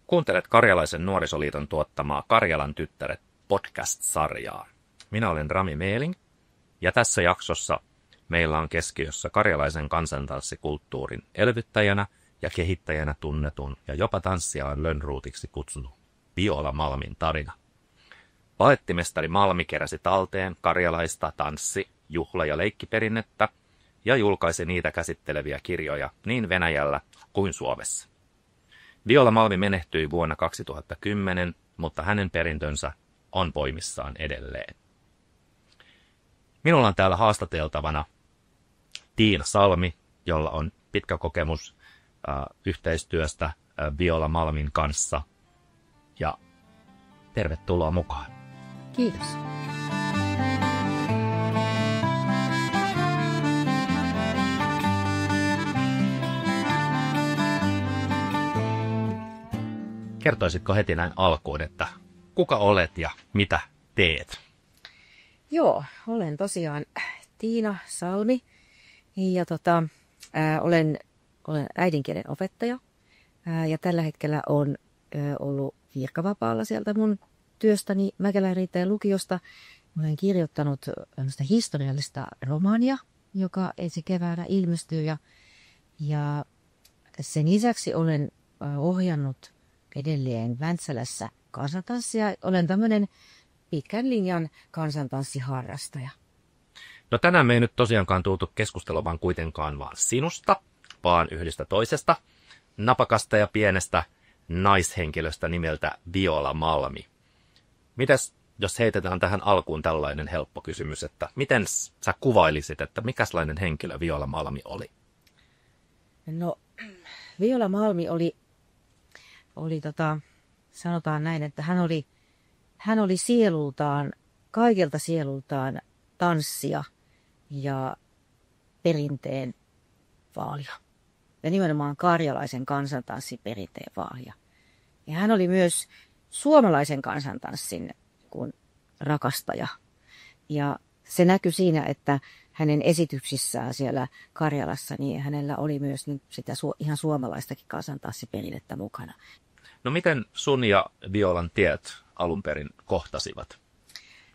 Kuuntelet Karjalaisen nuorisoliiton tuottamaa Karjalan tyttäret podcast-sarjaa. Minä olen Rami Meeling ja tässä jaksossa meillä on keskiössä karjalaisen kansantanssikulttuurin elvyttäjänä ja kehittäjänä tunnetun ja jopa tanssiaan Lönnruutiksi kutsunut Viola Malmin tarina. Balettimestari Malmi keräsi talteen karjalaista tanssi-, juhla- ja leikkiperinnettä ja julkaisi niitä käsitteleviä kirjoja niin Venäjällä kuin Suomessa. Viola Malmi menehtyi vuonna 2010, mutta hänen perintönsä on voimissaan edelleen. Minulla on täällä haastateltavana Tiina Salmi, jolla on pitkä kokemus yhteistyöstä Viola Malmin kanssa. Ja tervetuloa mukaan. Kiitos. Kertoisitko heti näin alkuun, että kuka olet ja mitä teet? Joo, olen tosiaan Tiina Salmi ja olen äidinkielen opettaja ja tällä hetkellä olen ollut virkavapaalla sieltä mun työstäni Mäkelän Riittäjän lukiosta. Olen kirjoittanut historiallista romaania, joka ensi keväänä ilmestyy ja sen lisäksi olen ohjannut edelleen Mäntsälässä kansantanssia. Olen tämmöinen pitkän linjan kansantanssiharrastaja. No tänään me ei nyt tosiaankaan tultu keskustelemaan kuitenkaan vaan sinusta, vaan yhdestä toisesta, napakasta ja pienestä naishenkilöstä nimeltä Viola Malmi. Mitäs, jos heitetään tähän alkuun tällainen helppo kysymys, että miten sä kuvailisit, että mikäslainen henkilö Viola Malmi oli? No, Viola Malmi oli sanotaan näin, että hän oli sielultaan, kaikelta sielultaan tanssia ja perinteen vaalija. Ja nimenomaan karjalaisen kansantanssiperinteen vaalija. Ja hän oli myös suomalaisen kansantanssin kuin rakastaja. Ja se näkyi siinä, että hänen esityksissään siellä Karjalassa, niin hänellä oli myös sitä ihan suomalaistakin kansantanssiperinnettä mukana. No miten sun ja Violan tiet alun perin kohtasivat?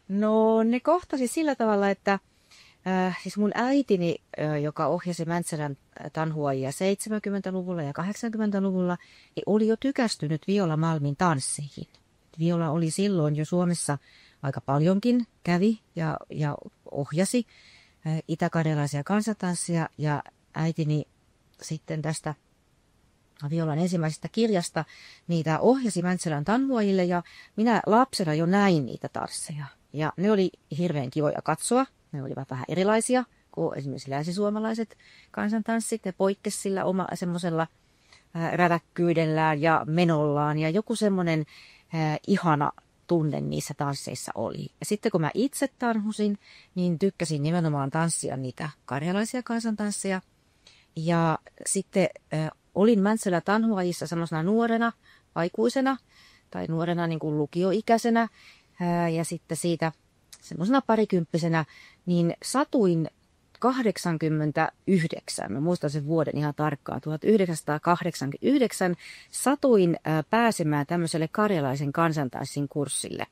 No ne kohtasi sillä tavalla, että siis mun äitini, joka ohjasi Mäntsälän tanhuajia 70-luvulla ja 80-luvulla, niin oli jo tykästynyt Viola Malmin tansseihin. Viola oli silloin jo Suomessa aika paljonkin, kävi ja ohjasi itäkarjalaisia kansantanssia ja äitini sitten tästä Violan ensimmäisestä kirjasta niitä ohjasi Mäntsälän tanhuajille ja minä lapsena jo näin niitä tansseja. Ja ne oli hirveän kivoja katsoa, ne olivat vähän erilaisia kuin esimerkiksi länsisuomalaiset kansantanssit. Ne poikkesi sillä semmoisella räväkkyydellään ja menollaan ja joku semmoinen ihana tunne niissä tansseissa oli. Ja sitten kun mä itse tanhusin, niin tykkäsin nimenomaan tanssia niitä karjalaisia kansantansseja. Ja sitten olin Mäntsälä tanhuajissa semmoisena nuorena aikuisena tai nuorena niin kuin lukioikäisenä ja sitten siitä semmoisena parikymppisenä, niin satuin 89, mä muistan sen vuoden ihan tarkkaan, 1989 satuin pääsemään tämmöiselle karjalaisen kansantanssin kurssille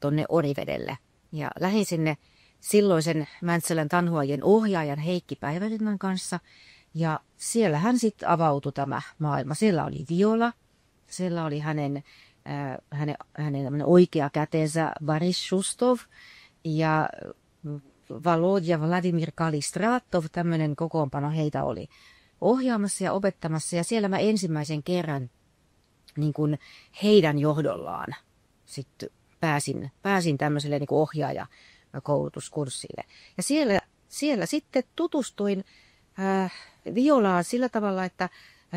tonne Orivedelle. Ja lähdin sinne silloisen Mäntsälän tanhuajien ohjaajan Heikki Päivärinnan kanssa. Ja siellä hän sitten avautui tämä maailma. Siellä oli Viola, siellä oli hänen oikea käteensä Boris Shustov ja Volodya Vladimir Kalistratov, tämmöinen kokoonpano heitä oli ohjaamassa ja opettamassa. Ja siellä mä ensimmäisen kerran niin kuin heidän johdollaan sitten pääsin tämmöiselle niin kuin ohjaajakoulutuskurssille. Ja siellä sitten tutustuin Violaan sillä tavalla, että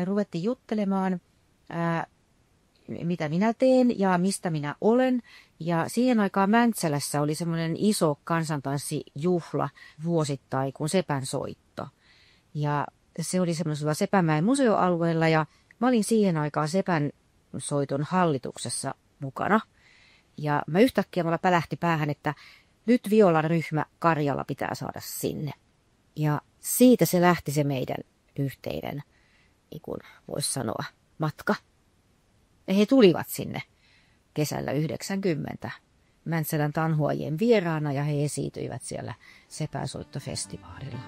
ruvettiin juttelemaan, mitä minä teen ja mistä minä olen. Ja siihen aikaan Mäntsälässä oli semmoinen iso kansantanssijuhla vuosittain kuin Sepän soitto. Ja se oli semmoisella Sepänmäen museoalueella ja mä olin siihen aikaan Sepän soiton hallituksessa mukana. Ja mä yhtäkkiä mulla pälähti päähän, että nyt Violan ryhmä Karjala pitää saada sinne. Ja siitä se lähti se meidän yhteinen, niin kuin voisi sanoa, matka. Ja he tulivat sinne kesällä 90 Mäntsälän tanhuajien vieraana ja he esiintyivät siellä sepäsoittofestivaalilla.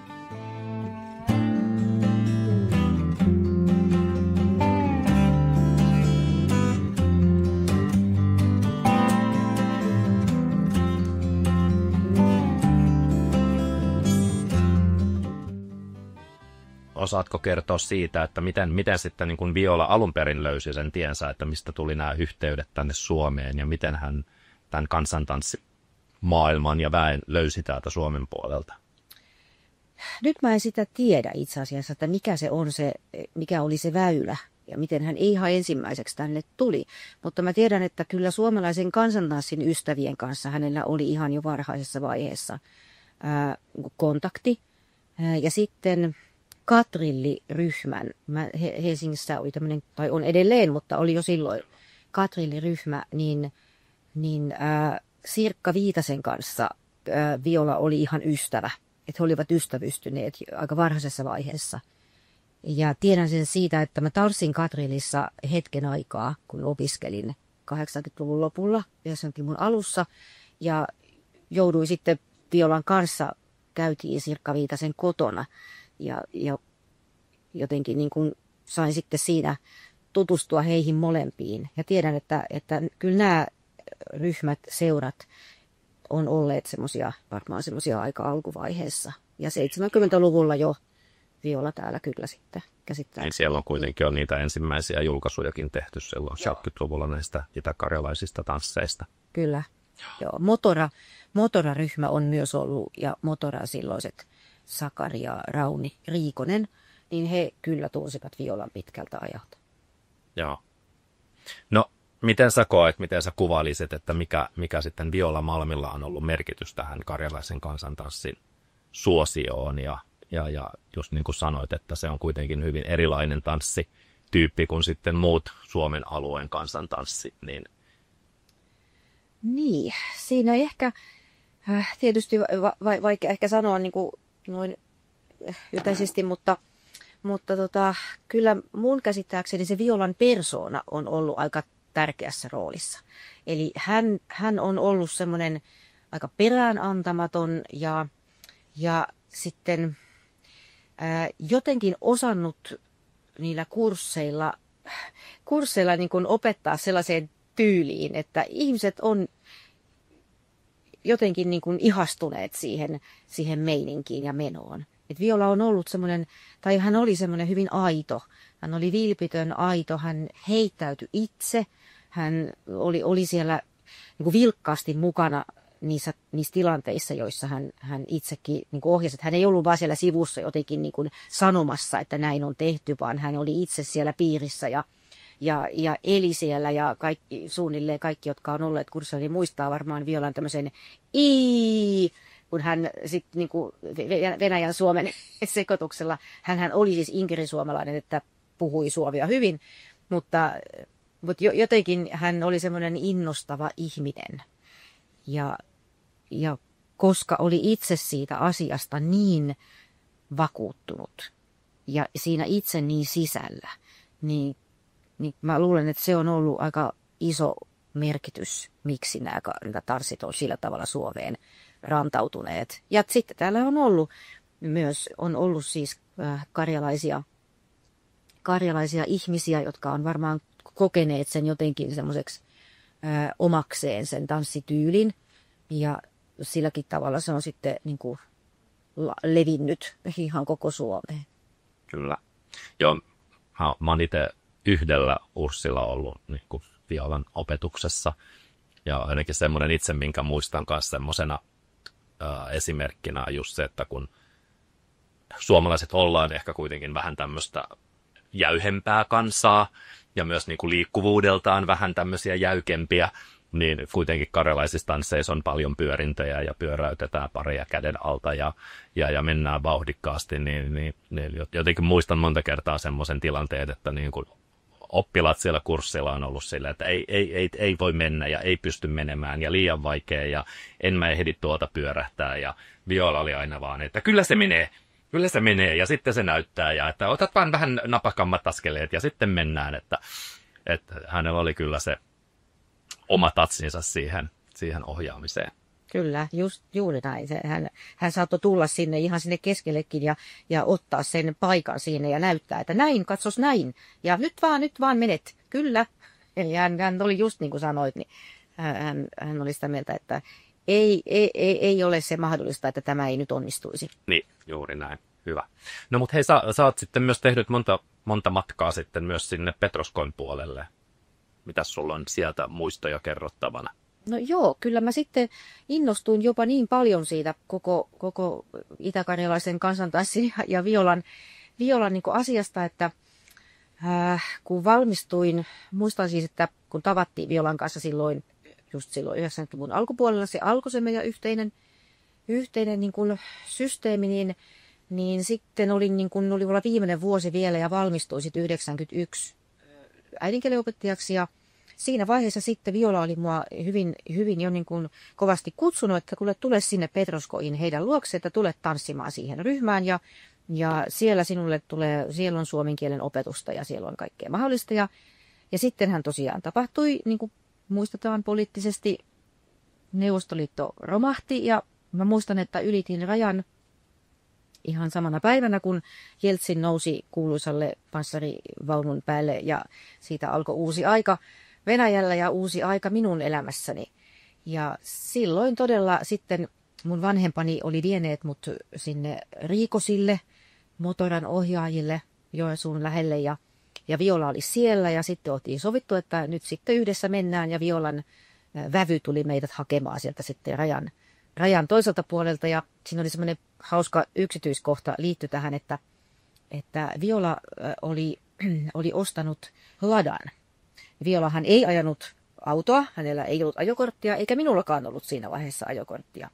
Osaatko kertoa siitä, että miten sitten niin kuin Viola alun perin löysi sen tiensä, että mistä tuli nämä yhteydet tänne Suomeen ja miten hän tämän kansantanssimaailman ja väen löysi täältä Suomen puolelta? Nyt mä en sitä tiedä itse asiassa, että mikä oli se väylä ja miten hän ihan ensimmäiseksi tänne tuli. Mutta mä tiedän, että kyllä suomalaisen kansantanssin ystävien kanssa hänellä oli ihan jo varhaisessa vaiheessa kontakti. Ja sitten Katrilli-ryhmän, Helsingissä oli tämmöinen, tai on edelleen, mutta oli jo silloin Katrilli-ryhmä, niin Sirkka Viitasen kanssa Viola oli ihan ystävä. Että he olivat ystävystyneet aika varhaisessa vaiheessa. Ja tiedän sen siitä, että mä tanssin Katrillissa hetken aikaa, kun opiskelin 80-luvun lopulla, 90-luvun alussa. Ja jouduin sitten Violan kanssa, käytiin Sirkka Viitasen kotona. Ja jotenkin niin kuin sain sitten siinä tutustua heihin molempiin. Ja tiedän, että kyllä nämä ryhmät, seurat on olleet varmaan semmoisia aika alkuvaiheessa. Ja 70-luvulla jo Viola täällä kyllä sitten käsittää. Niin siellä on kuitenkin jo niitä ensimmäisiä julkaisujakin tehty silloin 70-luvulla näistä itä-karjalaisista tansseista. Kyllä. Joo. Motora-ryhmä on myös ollut ja Motora silloiset Sakari ja Rauni Riikonen, niin he kyllä tunsivat Violan pitkältä ajalta. Joo. No, miten sä koet, miten sä kuvailisit, että mikä sitten Viola Malmilla on ollut merkitys tähän karjalaisen kansantanssin suosioon ja just niin kuin sanoit, että se on kuitenkin hyvin erilainen tanssityyppi kuin sitten muut Suomen alueen kansantanssi, niin... Niin, siinä ei ehkä tietysti vaikea ehkä sanoa niin kuin noin yleisesti, mutta kyllä mun käsittääkseni se Violan persoona on ollut aika tärkeässä roolissa. Eli hän on ollut semmoinen aika peräänantamaton ja sitten jotenkin osannut niillä kursseilla niin kuin opettaa sellaiseen tyyliin, että ihmiset on jotenkin niin kuin ihastuneet siihen meininkiin ja menoon. Et Viola on ollut semmoinen, tai hän oli semmoinen hyvin aito. Hän oli vilpitön, aito, hän heittäytyi itse. Hän oli siellä niin kuin vilkkaasti mukana niissä tilanteissa, joissa hän itsekin niin kuin ohjasi. Hän ei ollut vaan siellä sivussa jotenkin niin kuin sanomassa, että näin on tehty, vaan hän oli itse siellä piirissä ja eli siellä ja suunnilleen kaikki, jotka on olleet kurssilla, niin muistaa varmaan Violan tämmöisen kun hän sitten niin kuin Venäjän Suomen sekoituksella, hän oli siis inkerisuomalainen, että puhui suomea hyvin, mutta jotenkin hän oli semmoinen innostava ihminen. Ja koska oli itse siitä asiasta niin vakuuttunut ja siinä itse niin sisällä, niin mä luulen, että se on ollut aika iso merkitys, miksi nämä tanssit on sillä tavalla Suomeen rantautuneet. Ja sitten täällä on ollut siis karjalaisia ihmisiä, jotka on varmaan kokeneet sen jotenkin semmoiseksi omakseen sen tanssityylin. Ja silläkin tavalla se on sitten niin kuin levinnyt ihan koko Suomeen. Kyllä. Joo, mä oon itse yhdellä Urssilla ollut niin kuin Violan opetuksessa. Ja ainakin semmoinen itse, minkä muistan kanssa semmoisena esimerkkinä just se, että kun suomalaiset ollaan ehkä kuitenkin vähän tämmöistä jäyhempää kansaa ja myös niin kuin liikkuvuudeltaan vähän tämmöisiä jäykempiä, niin kuitenkin karjalaisissa tansseissa on paljon pyörintöjä ja pyöräytetään paria käden alta ja mennään vauhdikkaasti, niin jotenkin muistan monta kertaa semmoisen tilanteen, että niin kuin oppilaat siellä kurssilla on ollut sillä, että ei voi mennä ja ei pysty menemään ja liian vaikea ja en mä ehdi tuolta pyörähtää ja Viola oli aina vaan, että kyllä se menee ja sitten se näyttää ja että otat vaan vähän napakammat askeleet ja sitten mennään, että Että hänellä oli kyllä se oma tatsinsa siihen ohjaamiseen. Kyllä, juuri näin. Hän saattoi tulla sinne ihan sinne keskellekin ja ottaa sen paikan siinä ja näyttää, että näin, katsos näin. Ja nyt vaan menet. Kyllä. Eli hän oli just niin kuin sanoit, niin hän oli sitä mieltä, että ei ole se mahdollista, että tämä ei nyt onnistuisi. Niin, juuri näin. Hyvä. No mutta hei, sä oot sitten myös tehnyt monta matkaa sitten myös sinne Petroskoin puolelle. Mitäs sulla on sieltä muistoja kerrottavana? No joo, kyllä mä sitten innostuin jopa niin paljon siitä koko itäkarjalaisen kansantanssin ja violan niin kuin asiasta, että kun valmistuin, muistan siis, että kun tavattiin Violan kanssa silloin 90-luvun alkupuolella, se alkoi se meidän yhteinen niin kuin systeemi, niin sitten oli mulla viimeinen vuosi vielä ja valmistuin sitten 91 äidinkielenopettajaksi ja siinä vaiheessa sitten Viola oli mua hyvin jo niin kuin kovasti kutsunut, että kuule tule sinne Petroskoihin heidän luokse, että tule tanssimaan siihen ryhmään ja siellä siellä on suomen kielen opetusta ja siellä on kaikkea mahdollista ja sittenhän tosiaan tapahtui, niin kuin muistetaan poliittisesti, Neuvostoliitto romahti ja mä muistan, että ylitin rajan ihan samana päivänä, kun Jeltsin nousi kuuluisalle panssarivaunun päälle ja siitä alkoi uusi aika Venäjällä ja uusi aika minun elämässäni. Ja silloin todella sitten mun vanhempani oli vieneet mut sinne Riikosille, motoran ohjaajille Joensuun lähelle ja Viola oli siellä ja sitten oltiin sovittu, että nyt sitten yhdessä mennään ja Violan vävy tuli meidät hakemaan sieltä sitten rajan toiselta puolelta ja siinä oli semmoinen hauska yksityiskohta liittyi tähän, että Viola oli ostanut Ladan. Violahan ei ajanut autoa, hänellä ei ollut ajokorttia, eikä minullakaan ollut siinä vaiheessa ajokorttia.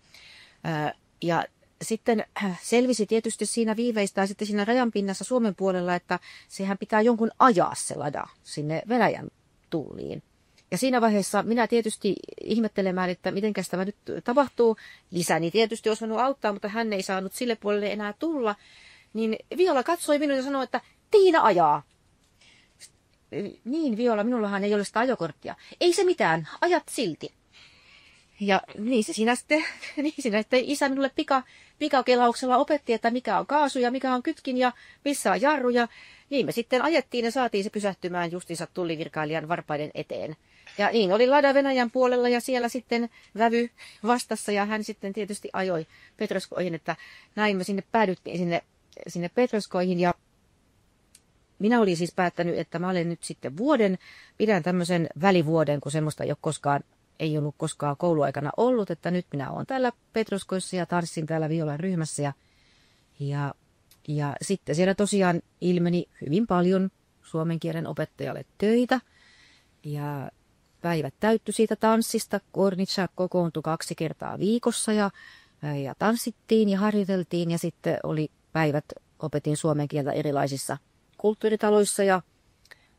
Ja sitten selvisi tietysti siinä viiveistään sitten siinä rajan pinnassa Suomen puolella, että sehän pitää jonkun ajaa se Lada sinne Venäjän tulliin. Ja siinä vaiheessa minä tietysti ihmettelemään, että mitenkäs tämä nyt tapahtuu. Lisäni tietysti olisi voinut auttaa, mutta hän ei saanut sille puolelle enää tulla. Niin Viola katsoi minua ja sanoi, että Tiina ajaa. Niin Viola, minullahan ei ole sitä ajokorttia. Ei se mitään, ajat silti. Ja niin siinä sitten isä minulle pikakelauksella opetti, että mikä on kaasu ja mikä on kytkin ja missä on jarru. Ja niin me sitten ajettiin ja saatiin se pysähtymään justiinsa tullivirkailijan varpaiden eteen. Ja niin oli Lada Venäjän puolella ja siellä sitten vävy vastassa ja hän sitten tietysti ajoi Petroskoihin, että näin me sinne päädyttiin sinne Petroskoihin ja minä olin siis päättänyt, että mä olen nyt sitten pidän tämmöisen välivuoden, kun semmoista ei ollut koskaan kouluaikana ollut, että nyt minä olen täällä Petroskoissa ja tanssin täällä Violan ryhmässä ja sitten siellä tosiaan ilmeni hyvin paljon suomen kielen opettajalle töitä ja päivät täyttyi siitä tanssista. Kornitsa kokoontui 2 kertaa viikossa ja tanssittiin ja harjoiteltiin ja sitten oli päivät, opetin suomen kieltä erilaisissa kulttuuritaloissa ja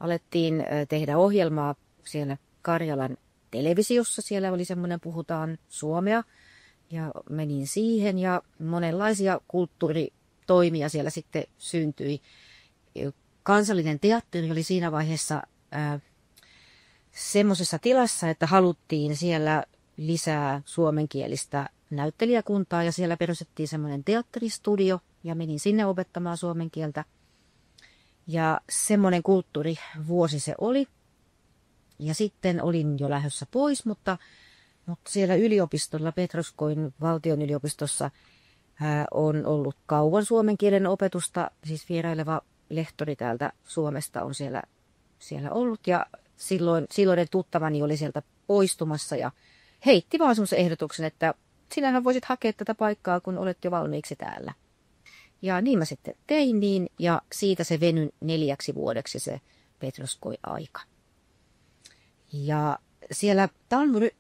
alettiin tehdä ohjelmaa siellä Karjalan televisiossa. Siellä oli semmoinen Puhutaan suomea ja menin siihen ja monenlaisia kulttuuritoimia siellä sitten syntyi. Kansallinen teatteri oli siinä vaiheessa semmoisessa tilassa, että haluttiin siellä lisää suomenkielistä näyttelijäkuntaa ja siellä perustettiin semmoinen teatteristudio ja menin sinne opettamaan suomen kieltä. Ja semmoinen kulttuurivuosi se oli. Ja sitten olin jo lähdössä pois, mutta siellä yliopistolla, Petroskoin valtion yliopistossa, on ollut kauan suomen kielen opetusta. Siis vieraileva lehtori täältä Suomesta on siellä ollut. Ja silloinen tuttavani oli sieltä poistumassa ja heitti vaan semmoisen ehdotuksen, että sinähän voisit hakea tätä paikkaa, kun olet jo valmiiksi täällä. Ja niin mä sitten tein niin, ja siitä se venyi 4 vuodeksi se Petroskoi-aika. Ja siellä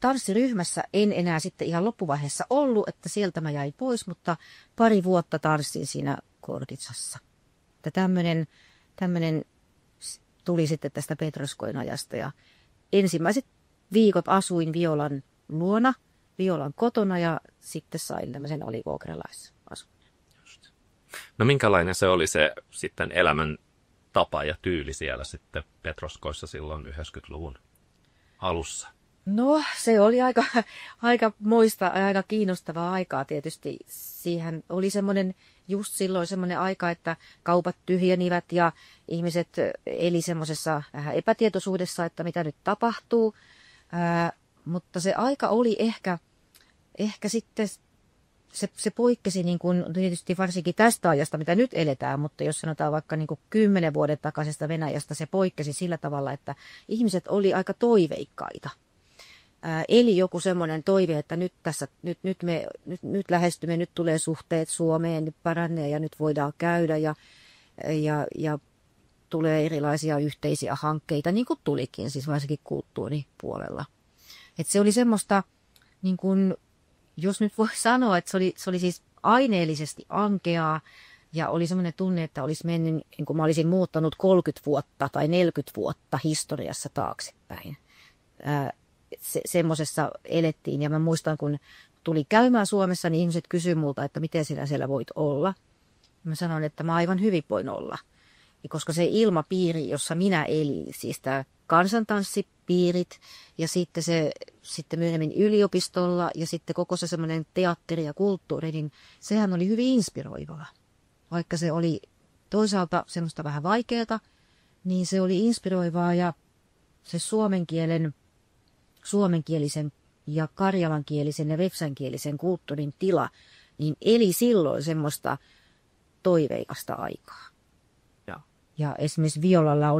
tanssiryhmässä en enää sitten ihan loppuvaiheessa ollut, että sieltä mä jäin pois, mutta 2 vuotta tanssin siinä Korditsassa. Että tämmöinen tuli sitten tästä Petroskoin ajasta, ja ensimmäiset viikot asuin Violan luona, Violan kotona, ja sitten sain tämmöisen alivuokralaisasunnon. No minkälainen se oli se sitten elämän tapa ja tyyli siellä sitten Petroskoissa silloin 90-luvun alussa? No, se oli aika moista ja aika kiinnostavaa aikaa tietysti. Siihen oli just silloin semmoinen aika, että kaupat tyhjenivät ja ihmiset eli semmoisessa vähän epätietoisuudessa, että mitä nyt tapahtuu. Mutta se aika oli ehkä sitten, se poikkesi niin kuin tietysti varsinkin tästä ajasta, mitä nyt eletään, mutta jos sanotaan vaikka niin kuin 10 vuoden takaisesta Venäjästä, se poikkesi sillä tavalla, että ihmiset oli aika toiveikkaita. Eli joku semmoinen toive, että nyt lähestymme, nyt tulee suhteet Suomeen, nyt paranee ja nyt voidaan käydä ja tulee erilaisia yhteisiä hankkeita, niin kuin tulikin, siis varsinkin kulttuuripuolella. Että se oli semmoista, niin kuin, jos nyt voi sanoa, että se oli siis aineellisesti ankeaa ja oli semmoinen tunne, että olisi mennyt, niin kuin mä olisin muuttanut 30 vuotta tai 40 vuotta historiassa taaksepäin. Semmoisessa elettiin ja mä muistan, kun tuli käymään Suomessa, niin ihmiset kysyivät multa, että miten sinä siellä voit olla. Mä sanoin, että mä aivan hyvin voin olla. Ja koska se ilmapiiri, jossa minä elin, siis tämä kansantanssipiirit ja sitten myöhemmin yliopistolla ja sitten koko se semmoinen teatteri ja kulttuuri, niin sehän oli hyvin inspiroivaa. Vaikka se oli toisaalta semmoista vähän vaikeaa, niin se oli inspiroivaa ja se suomenkielisen ja karjalankielisen ja vepsänkielisen kulttuurin tila, niin eli silloin semmoista toiveikasta aikaa. Ja esimerkiksi Violalla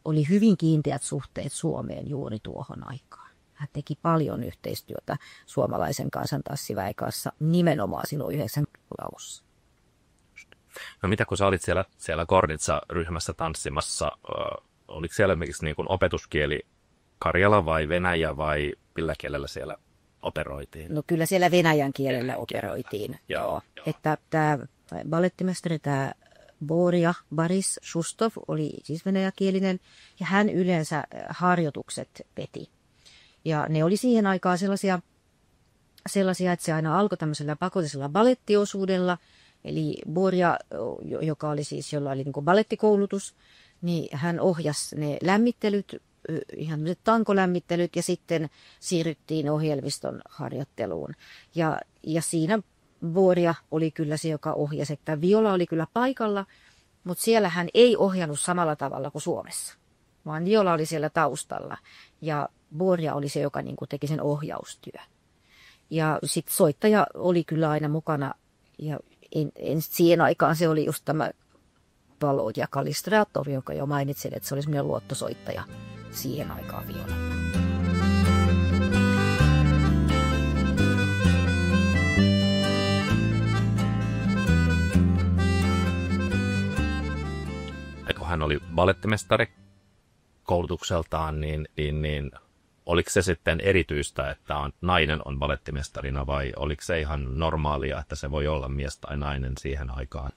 oli hyvin kiinteät suhteet Suomeen juuri tuohon aikaan. Hän teki paljon yhteistyötä suomalaisen kansantanssiväen kanssa nimenomaan silloin 90-luvun alussa. No mitä kun sä olit siellä Kornitsa-ryhmässä tanssimassa, oliko siellä esimerkiksi niin kuin opetuskieli karjala vai venäjä vai millä kielellä siellä operoitiin? No kyllä siellä venäjän kielellä operoitiin. Joo. Että tämä ballettimestari, tämä Boris Shustov oli siis venäjäkielinen ja hän yleensä harjoitukset veti. Ja ne oli siihen aikaan sellaisia, että se aina alkoi tämmöisellä pakollisella ballettiosuudella. Eli Borja, joka oli siis, jolla oli niin kuin ballettikoulutus, niin hän ohjasi ne lämmittelyt, ihan tämmöiset tankolämmittelyt ja sitten siirryttiin ohjelmiston harjoitteluun. Ja siinä Borja oli kyllä se, joka ohjasi, että Viola oli kyllä paikalla, mutta siellä hän ei ohjannut samalla tavalla kuin Suomessa, vaan Viola oli siellä taustalla ja Borja oli se, joka niin kuin teki sen ohjaustyön. Ja sitten soittaja oli kyllä aina mukana ja siihen aikaan se oli just tämä Volodya Kalistratov, jonka jo mainitsin, että se oli semmoinen luottosoittaja siihen aikaan Viola. Kun hän oli ballettimestari koulutukseltaan, niin oliko se sitten erityistä, että nainen on ballettimestarina vai oliko se ihan normaalia, että se voi olla mies tai nainen siihen aikaan?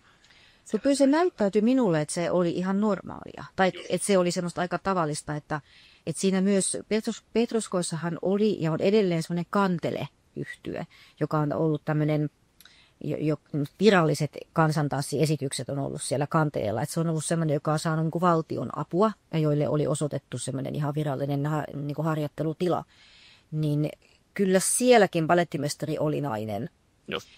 No kyllä se näyttäytyi minulle, että se oli ihan normaalia. Tai että se oli semmoista aika tavallista, että siinä myös Petroskoissahan oli ja on edelleen semmoinen kantele-yhtye, joka on ollut tämmöinen, viralliset kansantanssiesitykset on ollut siellä kanteleella. Että se on ollut semmoinen, joka on saanut niin kuin valtion apua ja joille oli osoitettu semmoinen ihan virallinen niin kuin harjoittelutila. Niin kyllä sielläkin ballettimestari oli nainen. Just,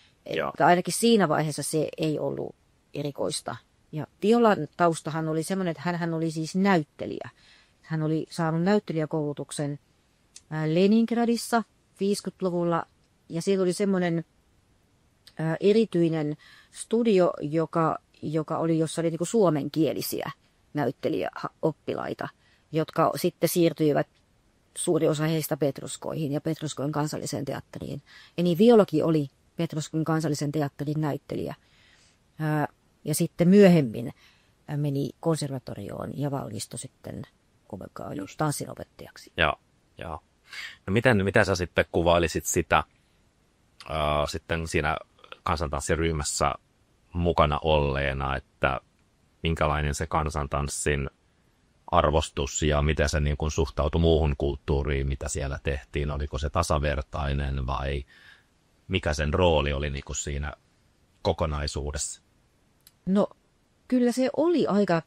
ainakin siinä vaiheessa se ei ollut erikoista. Ja Violan taustahan oli semmoinen, että hän oli siis näyttelijä. Hän oli saanut näyttelijäkoulutuksen Leningradissa 50-luvulla ja siellä oli semmoinen erityinen studio, jossa oli niin kuin suomenkielisiä näyttelijäoppilaita, jotka sitten siirtyivät suuri osa heistä Petroskoihin ja Petroskoin kansalliseen teatteriin. Ja niin Violakin oli Petroskoin kansallisen teatterin näyttelijä. Ja sitten myöhemmin meni konservatorioon ja valmistui sitten tanssinopettajaksi. Joo. No mitä sä sitten kuvailisit sitä sitten siinä kansantanssiryhmässä mukana olleena, että minkälainen se kansantanssin arvostus ja miten se niin kuin suhtautui muuhun kulttuuriin, mitä siellä tehtiin, oliko se tasavertainen vai mikä sen rooli oli niin kuin siinä kokonaisuudessa? No kyllä se oli aika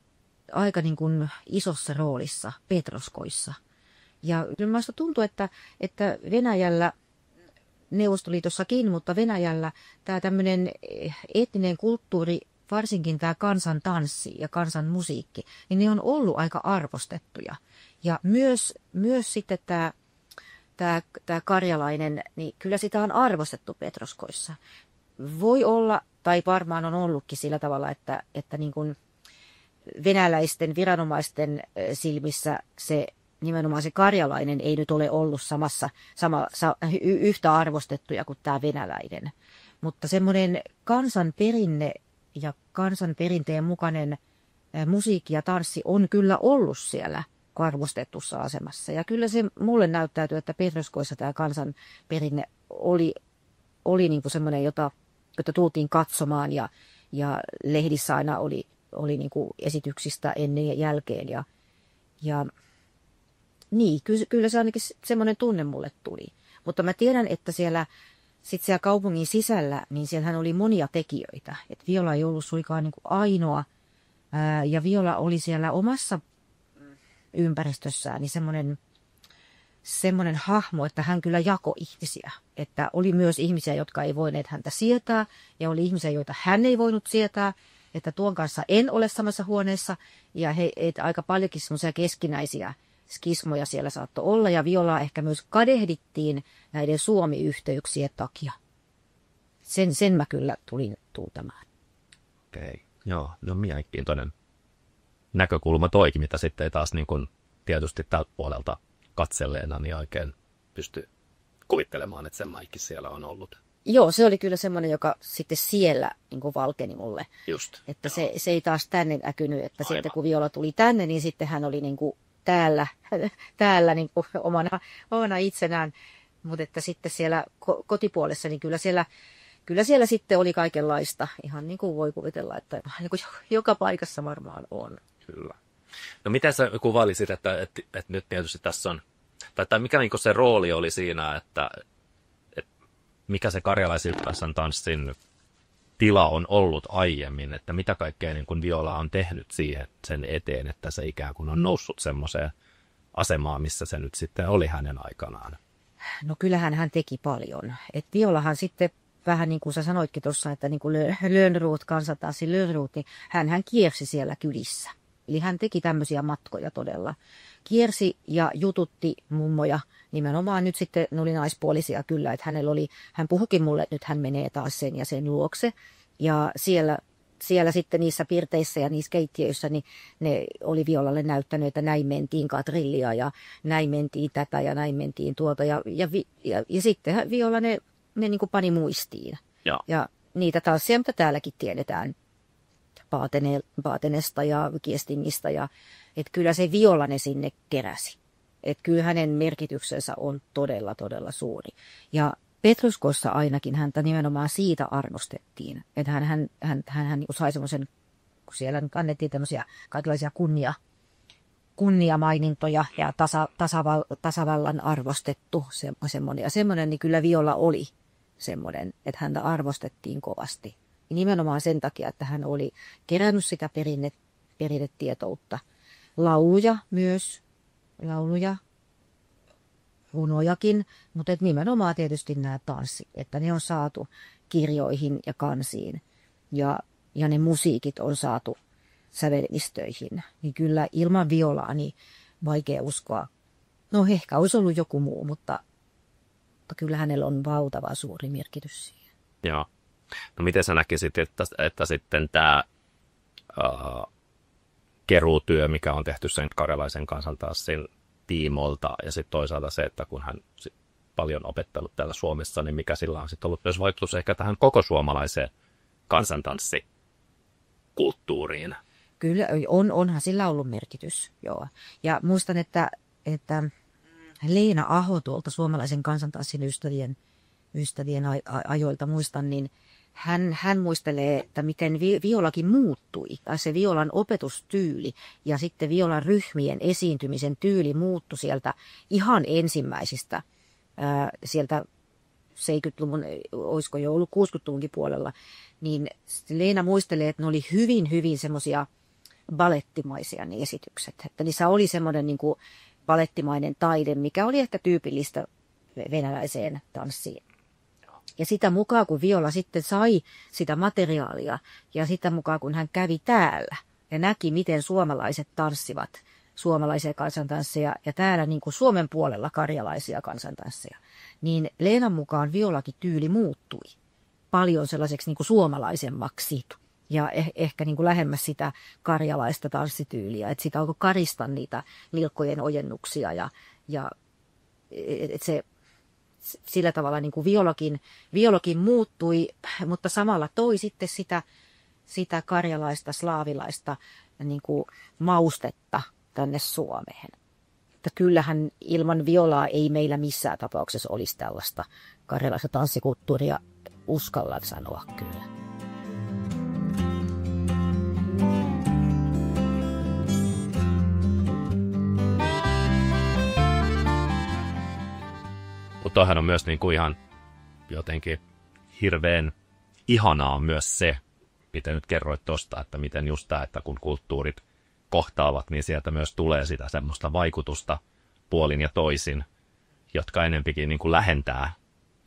aika niin kuin isossa roolissa Petroskoissa. Ja kyllä minusta tuntuu, että Venäjällä, Neuvostoliitossakin, mutta Venäjällä tämä tämmöinen etninen kulttuuri, varsinkin tämä kansantanssi ja kansanmusiikki, niin ne on ollut aika arvostettuja. Ja myös sitten tämä karjalainen, niin kyllä sitä on arvostettu Petroskoissa. Voi olla, tai varmaan on ollutkin sillä tavalla, että niin kuin venäläisten viranomaisten silmissä nimenomaan se karjalainen ei nyt ole ollut yhtä arvostettuja kuin tämä venäläinen. Mutta semmoinen kansanperinne ja kansanperinteen mukainen musiikki ja tanssi on kyllä ollut siellä arvostetussa asemassa. Ja kyllä se mulle näyttäytyy, että Petroskoissa tämä kansanperinne oli niin kuin semmoinen, jota tultiin katsomaan ja lehdissä aina oli niin kuin esityksistä ennen ja jälkeen. Ja niin, kyllä se ainakin semmoinen tunne mulle tuli. Mutta mä tiedän, että siellä kaupungin sisällä, niin siellähän oli monia tekijöitä. Et Viola ei ollut suinkaan niin kuin ainoa. Ja Viola oli siellä omassa ympäristössään niin semmoinen hahmo, että hän kyllä jakoi ihmisiä. Että oli myös ihmisiä, jotka ei voineet häntä sietää, ja oli ihmisiä, joita hän ei voinut sietää, että tuon kanssa en ole samassa huoneessa, ja aika paljonkin semmoisia keskinäisiä skismoja siellä saattoi olla, ja Violaa ehkä myös kadehdittiin näiden Suomi-yhteyksien takia. Sen mä kyllä tulin tuntemaan. Okei, joo, no mielenkiintoinen näkökulma toikin, mitä sitten ei taas niin kuin tietysti tältä puolelta katselleena niin oikein pysty kuvittelemaan, että semmoinkin siellä on ollut. Joo, se oli kyllä semmoinen, joka sitten siellä niin kuin valkeni mulle. Just. Että se ei taas tänne näkynyt, että Aivan. sitten kun Viola tuli tänne, niin sitten hän oli niin kuin täällä niin kuin omana itsenään. Mutta että sitten siellä kotipuolessa, niin kyllä siellä sitten oli kaikenlaista. Ihan niin kuin voi kuvitella, että niin kuin joka paikassa varmaan on. Kyllä. No miten sä kuvailisit, että nyt tietysti tässä on, tai mikä niin se rooli oli siinä, että mikä se karjalaisiltaisen tanssin tila on ollut aiemmin, että mitä kaikkea niin kuin Viola on tehnyt sen eteen, että se ikään kuin on noussut semmoiseen asemaan, missä se nyt sitten oli hänen aikanaan. No kyllähän hän teki paljon. Et Violahan sitten vähän niin kuin sä sanoitkin tuossa, että niin kuin Lönnrot, kansantanssi Lönnrot, niin hän kiersi siellä kylissä. Eli hän teki tämmöisiä matkoja todella. Kiersi ja jututti mummoja. Nimenomaan nyt sitten ne oli naispuolisia kyllä, että hän puhukin mulle, että nyt hän menee taas sen ja sen luokse. Ja siellä sitten niissä pirteissä ja niissä keittiöissä, niin ne oli Violalle näyttänyt, että näin mentiin katrillia ja näin mentiin tätä ja näin mentiin tuota. Ja sitten Viola ne niin kuin pani muistiin. Ja niitä tansseja, mitä täälläkin tiedetään. Paatenesta ja Kiestingistä. Että kyllä se Viola ne sinne keräsi. Että kyllä hänen merkityksensä on todella, todella suuri. Ja Petroskossa ainakin häntä nimenomaan siitä arvostettiin. Että hän sai semmoisen, kun siellä annettiin tämmöisiä kaikenlaisia kunniamainintoja ja tasavallan arvostettu semmoinen. Ja semmoinen, niin kyllä Viola oli semmoinen, että häntä arvostettiin kovasti. Ja nimenomaan sen takia, että hän oli kerännyt sitä perinnetietoutta. Lauluja, runojakin, mutta nimenomaan tietysti nämä tanssit, että ne on saatu kirjoihin ja kansiin ja ne musiikit on saatu sävelmistöihin. Niin kyllä ilman Violaa niin vaikea uskoa. No ehkä olisi ollut joku muu, mutta kyllä hänellä on valtava suuri merkitys siihen. Joo. No miten sä näkisit, että sitten tämä keruutyö, mikä on tehty sen karjalaisen kansantanssin tiimolta, ja sitten toisaalta se, että kun hän paljon opettanut täällä Suomessa, niin mikä sillä on sitten ollut myös vaikutus ehkä tähän koko suomalaiseen kansantanssikulttuuriin? Kyllä, onhan sillä ollut merkitys, joo. Ja muistan, että Leena Aho tuolta suomalaisen kansantanssin ystävien ajoilta muistan, niin hän muistelee, että miten Violakin muuttui, tai se Violan opetustyyli ja sitten Violan ryhmien esiintymisen tyyli muuttui sieltä ihan ensimmäisistä, sieltä 70-luvun, olisiko jo ollut 60-luvunkin puolella, niin Leena muistelee, että ne oli hyvin, hyvin semmoisia balettimaisia ne esitykset. Että niissä oli semmoinen niin kuin balettimainen taide, mikä oli ehkä tyypillistä venäläiseen tanssiin. Ja sitä mukaan, kun Viola sitten sai sitä materiaalia ja sitä mukaan, kun hän kävi täällä ja näki, miten suomalaiset tanssivat suomalaisia kansantansseja ja täällä niin kuin Suomen puolella karjalaisia kansantansseja, niin Leenan mukaan Violakin tyyli muuttui paljon sellaiseksi niin kuin suomalaisemmaksi ja ehkä niin kuin lähemmäs sitä karjalaista tanssityyliä. Että sitä alkoi karista niitä nilkkojen ojennuksia ja että se sillä tavalla niin kuin Violakin muuttui, mutta samalla toi sitten sitä karjalaista, slaavilaista niin kuin maustetta tänne Suomeen. Että kyllähän ilman Violaa ei meillä missään tapauksessa olisi tällaista karjalaista tanssikulttuuria, uskallan sanoa kyllä. Mutta toihan on myös niinku ihan jotenkin hirveän ihanaa myös se, mitä nyt kerroit tuosta, että miten just tämä, että kun kulttuurit kohtaavat, niin sieltä myös tulee sitä semmoista vaikutusta puolin ja toisin, jotka enempikin niin kuin lähentää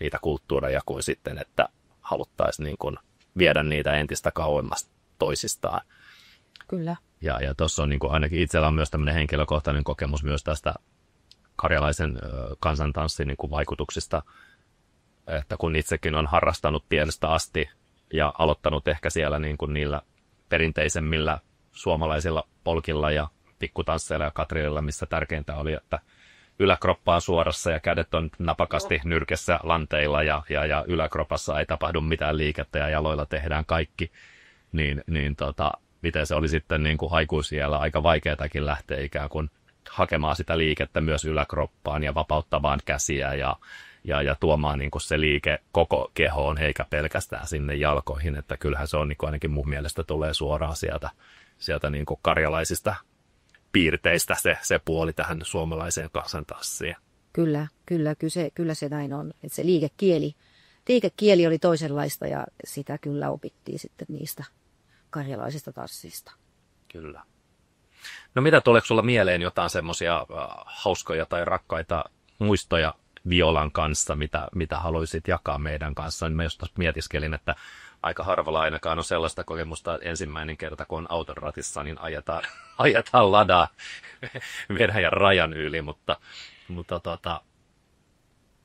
niitä kulttuureja kuin sitten, että haluttaisiin niin kuin viedä niitä entistä kauemmas toisistaan. Kyllä. Ja tuossa on niin kuin ainakin itsellä on myös tämmöinen henkilökohtainen kokemus myös tästä karjalaisen kansantanssin niin kuin vaikutuksista, että kun itsekin on harrastanut pienestä asti ja aloittanut ehkä siellä niin kuin niillä perinteisemmillä suomalaisilla polkilla ja pikkutansseilla ja katrililla, missä tärkeintä oli, että yläkroppa on suorassa ja kädet on napakasti nyrkessä lanteilla ja yläkropassa ei tapahdu mitään liikettä ja jaloilla tehdään kaikki, niin miten se oli sitten niin kuin aikuisiällä aika vaikeatakin lähteä ikään kuin hakemaan sitä liikettä myös yläkroppaan ja vapauttamaan käsiä ja tuomaan niin kuin se liike koko kehoon eikä pelkästään sinne jalkoihin, että kyllähän se on niin kuin ainakin mun mielestä tulee suoraan sieltä niin kuin karjalaisista piirteistä se puoli tähän suomalaiseen kansantanssiin. Kyllä se näin on. Että se liikekieli oli toisenlaista ja sitä kyllä opittiin sitten niistä karjalaisista tanssista. Kyllä. No mitä tuleeko sulla mieleen jotain semmoisia hauskoja tai rakkaita muistoja Violan kanssa, mitä haluaisit jakaa meidän kanssa? Mä just mietiskelin, että aika harvalla ainakaan on sellaista kokemusta, että ensimmäinen kerta kun on auton ratissa, niin ajetaan ladaa Venäjän rajan yli, mutta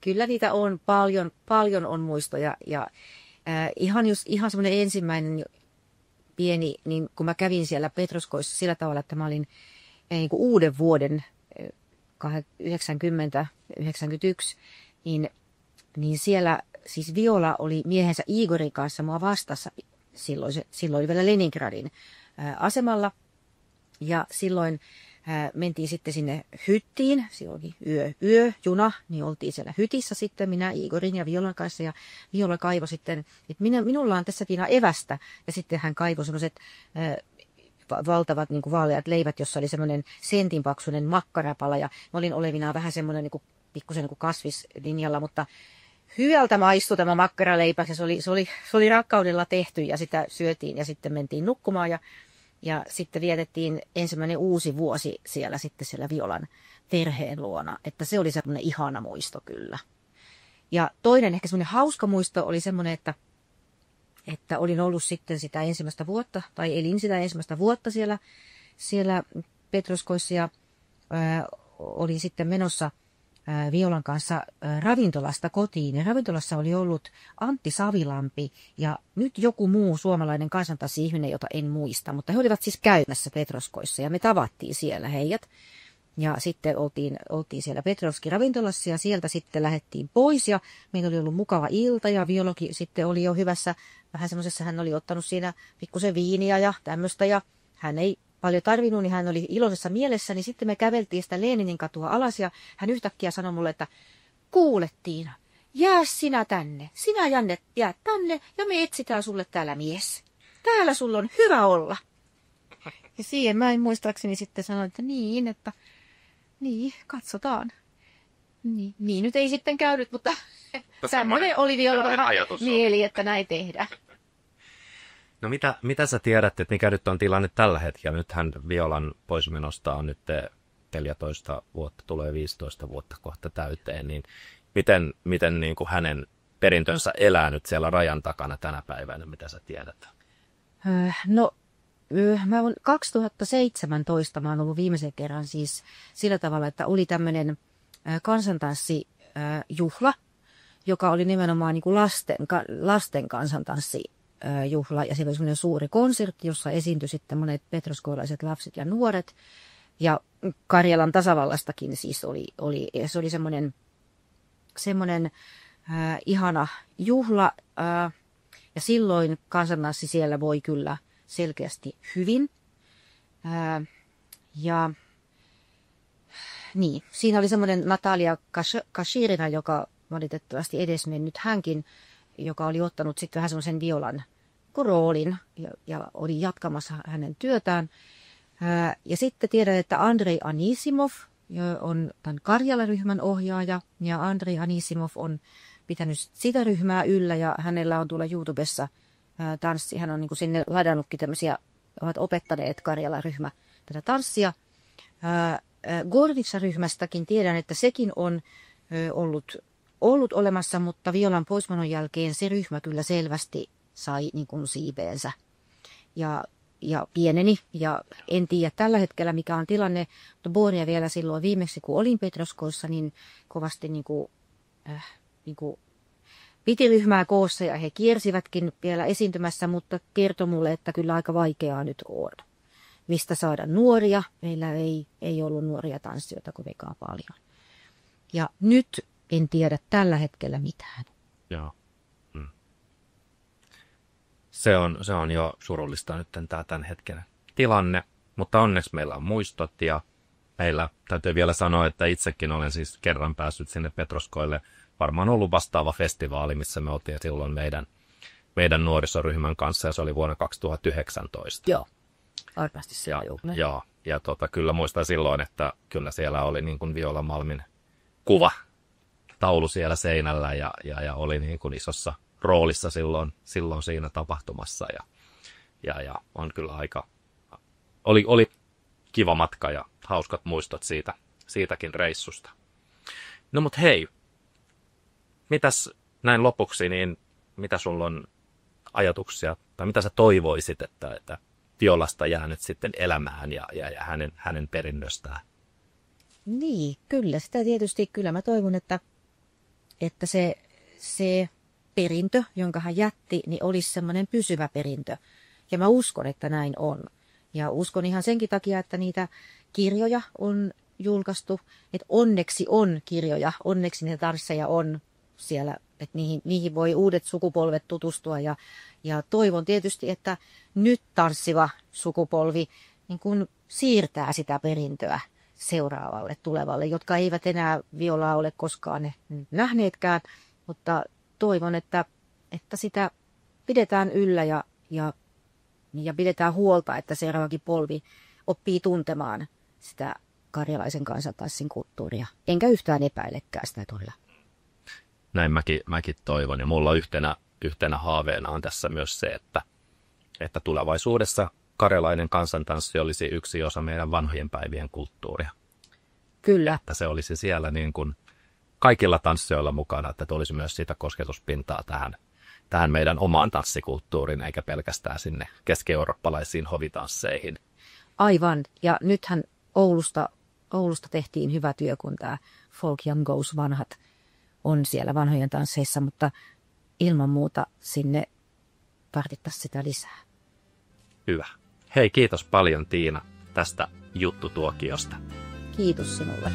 Kyllä niitä on paljon on muistoja ja ihan semmoinen ensimmäinen pieni, niin kun mä kävin siellä Petroskoissa sillä tavalla, että mä olin niin kuin uuden vuoden 90-91, niin siellä siis Viola oli miehensä Igorin kanssa mua vastassa. Silloin oli vielä Leningradin asemalla ja silloin mentiin sitten sinne hyttiin. Silloin oli yöjuna, niin oltiin siellä hytissä sitten minä Igorin ja Violan kanssa ja Viola kaivoi sitten, että minulla on tässä Tiina evästä ja sitten hän kaivoi sellaiset valtavat niin kuin vaaleat leivät, jossa oli semmoinen sentinpaksuinen makkarapala ja mä olin olevinaan vähän semmoinen niin kuin, pikkusen niin kuin kasvislinjalla, mutta hyvältä maistui tämä makkaraleipä ja se oli rakkaudella tehty ja sitä syötiin ja sitten mentiin nukkumaan ja sitten vietettiin ensimmäinen uusi vuosi siellä Violan perheen luona, että se oli semmoinen ihana muisto kyllä. Ja toinen ehkä semmoinen hauska muisto oli semmoinen, että olin ollut sitten sitä ensimmäistä vuotta, tai elin sitä ensimmäistä vuotta siellä Petroskoissa ja olin sitten menossa Violan kanssa ravintolasta kotiin. Ja ravintolassa oli ollut Antti Savilampi ja nyt joku muu suomalainen kansantanssi-ihminen, jota en muista, mutta he olivat siis käymässä Petroskoissa ja me tavattiin siellä heidät. Ja sitten oltiin siellä Petrovskin ravintolassa ja sieltä sitten lähdettiin pois ja meillä oli ollut mukava ilta ja Violokin sitten oli jo hyvässä, vähän semmoisessa hän oli ottanut siinä pikkusen viiniä ja tämmöistä ja hän ei paljon tarvinnut, niin hän oli iloisessa mielessä, niin sitten me käveltiin sitä Leninin katua alas ja hän yhtäkkiä sanoi mulle, että kuule Tiina, jää sinä tänne, sinä Janne jää tänne ja me etsitään sulle täällä mies. Täällä sulla on hyvä olla. Ja siihen mä en muistaakseni sitten sanoin, että niin, katsotaan. Niin nyt ei sitten käynyt, mutta semmoinen oli vielä mieli, että näin tehdään. No mitä sä tiedät, että mikä nyt on tilanne tällä hetkellä? Nythän Violan poismenosta on nyt 14 vuotta, tulee 15 vuotta kohta täyteen, niin miten niin kuin hänen perintönsä elää nyt siellä rajan takana tänä päivänä, mitä sä tiedät? No, mä olen 2017, mä oon ollut viimeisen kerran siis sillä tavalla, että oli tämmöinen kansantanssijuhla, joka oli nimenomaan niin kuin lasten kansantanssijuhla. Ja siellä oli semmoinen suuri konsertti, jossa esiintyi sitten monet petroskoilaiset lapset ja nuoret. Ja Karjalan tasavallastakin siis oli se oli semmoinen ihana juhla. Ja silloin kansantanssi siellä voi kyllä selkeästi hyvin. Ja niin, siinä oli semmoinen Natalia Kashirina, joka valitettavasti edesmennyt hänkin, joka oli ottanut sitten vähän semmoisen violan roolin ja oli jatkamassa hänen työtään. Ja sitten tiedän, että Andrei Anisimov on tämän Karjala-ryhmän ohjaaja, ja Andrei Anisimov on pitänyt sitä ryhmää yllä, ja hänellä on tuolla YouTubessa tanssi. Hän on niin kuin sinne ladannutkin tämmöisiä, ovat opettaneet Karjala-ryhmä tätä tanssia. Gornitsa-ryhmästäkin tiedän, että sekin on ollut olemassa, mutta Violan poismenon jälkeen se ryhmä kyllä selvästi sai niin kuin siipeensä ja pieneni. Ja en tiedä tällä hetkellä mikä on tilanne, mutta Boria vielä silloin viimeksi kun olin Petroskoissa, niin kovasti niin kuin piti ryhmää koossa ja he kiersivätkin vielä esiintymässä, mutta kertoi mulle, että kyllä aika vaikeaa nyt on. Mistä saada nuoria? Meillä ei ollut nuoria tanssijoita kovinkaan paljon. Ja nyt en tiedä tällä hetkellä mitään. Joo. Se on jo surullista nyt tämä tämän hetken tilanne, mutta onneksi meillä on muistot ja meillä täytyy vielä sanoa, että itsekin olen siis kerran päässyt sinne Petroskoille. Varmaan ollut vastaava festivaali, missä me oltiin silloin meidän nuorisoryhmän kanssa ja se oli vuonna 2019. Joo, varmasti se on. Joo, ja kyllä muistan silloin, että kyllä siellä oli niin kuin Viola Malmin kuva taulu siellä seinällä ja oli niin kuin isossa roolissa silloin siinä tapahtumassa ja on kyllä oli kiva matka ja hauskat muistot siitäkin reissusta. No mut hei, mitäs näin lopuksi, niin mitä sulla on ajatuksia tai mitä sä toivoisit, että Violasta jää nyt sitten elämään ja hänen perinnöstään? Niin, kyllä sitä tietysti, kyllä mä toivon, että se perintö, jonka hän jätti, niin olisi semmoinen pysyvä perintö. Ja mä uskon, että näin on. Ja uskon ihan senkin takia, että niitä kirjoja on julkaistu, että onneksi on kirjoja, onneksi niitä tansseja on siellä, että niihin voi uudet sukupolvet tutustua. Ja toivon tietysti, että nyt tanssiva sukupolvi niin kun siirtää sitä perintöä seuraavalle, tulevalle, jotka eivät enää violaa ole koskaan nähneetkään, mutta toivon, että sitä pidetään yllä ja pidetään huolta, että seuraavakin polvi oppii tuntemaan sitä karjalaisen kansantanssin kulttuuria. Enkä yhtään epäilekään sitä todella. Näin mäkin toivon. Ja mulla yhtenä haaveena on tässä myös se, että tulevaisuudessa karjalainen kansantanssi olisi yksi osa meidän vanhojen päivien kulttuuria. Kyllä. Että se olisi siellä niin kuin kaikilla tanssijoilla mukana, että olisi myös sitä kosketuspintaa tähän meidän omaan tanssikulttuuriin, eikä pelkästään sinne keski-eurooppalaisiin hovitansseihin. Aivan. Ja nythän Oulusta tehtiin hyvä työ, kun tämä Folk Young Goes vanhat on siellä vanhojen tansseissa, mutta ilman muuta sinne tarvittaisiin sitä lisää. Hyvä. Hei, kiitos paljon Tiina tästä juttutuokiosta. Kiitos sinulle.